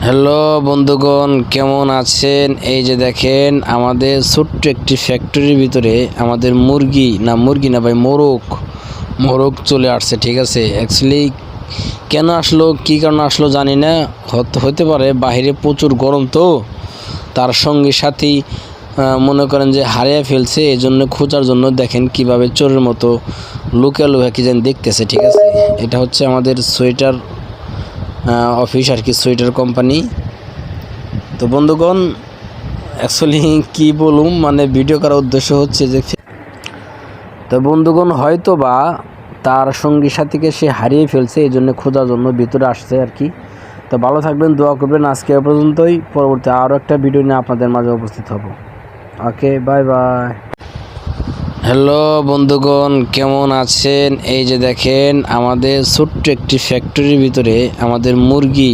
Hello বন্ধুগণ, কেমন আছেন? এই যে দেখেন, আমাদের ছোট্ট একটি ফ্যাক্টরির ভিতরে আমাদের মুরগি না ভাই, মোরগ চলে আসছে। ঠিক আছে, অ্যাকচুয়ালি কেন আসলো, কী কারণে আসলো জানি না। হতে পারে বাইরে প্রচুর গরম, তো তার সঙ্গে সাথী মনে করেন যে হারিয়ে ফেলছে, এই জন্য খোঁজার জন্য দেখেন কিভাবে চোরের মতো লুকা কি যেন দেখতেছে। ঠিক আছে, এটা হচ্ছে আমাদের সোয়েটার অফিস আর কি, সোয়েটার কোম্পানি। তো বন্ধুগণ, অ্যাকচুয়ালি কি বলুম, মানে ভিডিও করার উদ্দেশ্য হচ্ছে যে, তো বন্ধুগণ হয়তো বা তার সঙ্গী সাথীকে সে হারিয়ে ফেলছে, এই জন্য খোঁজার জন্য ভিতরে আসছে আর কি। তো ভালো থাকবেন, দোয়া করবেন। আজকে এ পর্যন্তই, পরবর্তী আরও একটা ভিডিও নিয়ে আপনাদের মাঝে উপস্থিত হব। ওকে, বাই বাই। হ্যালো বন্ধুগণ, কেমন আছেন? এই যে দেখেন, আমাদের ছোট্ট একটি ফ্যাক্টরির ভিতরে আমাদের মুরগি